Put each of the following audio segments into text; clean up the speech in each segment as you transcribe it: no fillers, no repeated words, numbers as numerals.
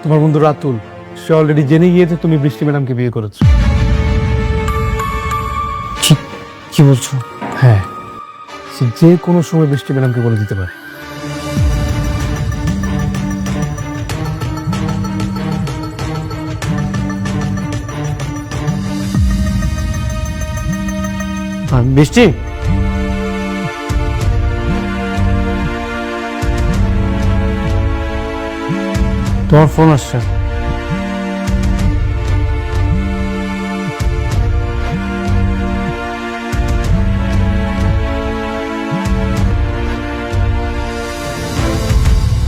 তোমার বন্ধু রাতুল সে অলরেডি জেনে গিয়েছে তুমি বৃষ্টি ম্যাডামকে বিয়ে করেছো। কি বলছো? হ্যাঁ, সে যে কোনো সময় বৃষ্টি ম্যাডামকে বলে দিতে পারে। বৃষ্টি, তোমার ফোন আসছে।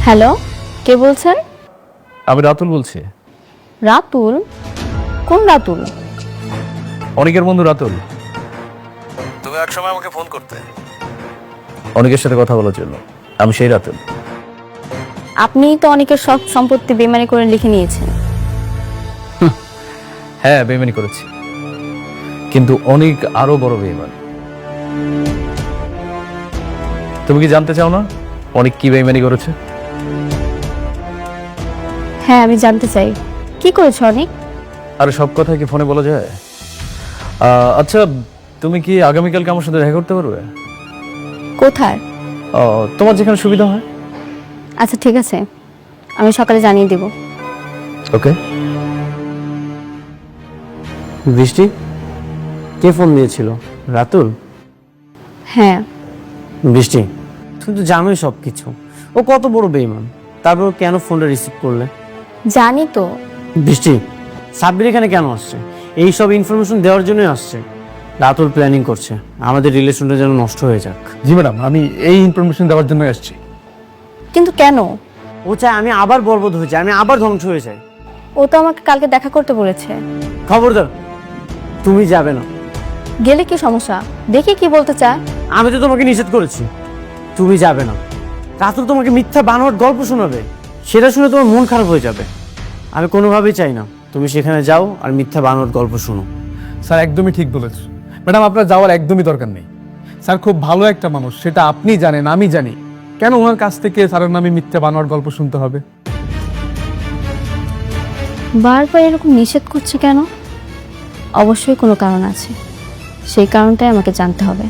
হ্যালো, কে বলছেন? আমি রাতুল বলছি। রাতুল? কোন রাতুল? অনেকের বন্ধু রাতুল। তুমি এক সময় আমাকে ফোন করতে অনেকের সাথে কথা বলার জন্য। আমি সেই রাতুল। আপনি তো অনেকের সব সম্পত্তি বেমানি করে লিখে নিয়েছেন। হ্যাঁ, বেইমানি করেছি, কিন্তু অনেক আরো বড় বেইমান। তুমি কি জানতে চাও না অনেক কি বেইমানি করেছে? হ্যাঁ, আমি জানতে চাই কি করেছো অনেক। আর সব কথা কি ফোনে বলা যায়? আচ্ছা, তুমি কি আগামীকালকে আমার সাথে দেখা করতে পারবে? কোথায়? তোমার যেখানে সুবিধা হয়। আচ্ছা ঠিক আছে, আমি সকালে জানিয়ে দেব। ওকে। বৃষ্টি, কে ফোন দিয়েছিল? রাতুল? হ্যাঁ। বৃষ্টি, তুমি তো জানোই সব কিছু। ও কত বড় বেঈমান, তারপর কেন ফোনটা রিসিভ করলে? জানি তো। বৃষ্টি, সাব্বির এখানে কেন আসছে? এই সব ইনফরমেশন দেওয়ার জন্যই আসছে। রাতুল প্ল্যানিং করছে আমাদের রিলেশনটা যেন নষ্ট হয়ে যাক। জি ম্যাডাম, আমি এই ইনফরমেশন দেওয়ার জন্য আসছি। কিন্তু কেন? ও চায় আমি আবার বরবাদ হয়ে যাই, আমি আবার ধ্বংস হয়ে যাই। ও তো আমাকে কালকে দেখা করতে বলেছে। খবরদার, তুমি যাবে না। গেলে কি সমস্যা? দেখি কি বলতে চায়। আমি তো তোমাকে নিষেধ করেছি, তুমি যাবে না। রাতুল তোমাকে মিথ্যা বানোয়ার গল্প শোনাবে, সেটা শুনে তোমার মন খারাপ হয়ে যাবে। আমি কোনোভাবেই চাই না তুমি সেখানে যাও আর মিথ্যা বানোয়ার গল্প শুনো। স্যার একদমই ঠিক বলেছো ম্যাডাম, আপনার যাওয়ার একদমই দরকার নেই। স্যার খুব ভালো একটা মানুষ, সেটা আপনি জানেন, আমি জানি। কেন ওনার কাছ থেকে স্যারের নামে মিথ্যা বানোয়ার গল্প শুনতে হবে? বারবার এরকম নিষেধ করছে কেন? অবশ্যই কোনো কারণ আছে, সেই কারণটাই আমাকে জানতে হবে।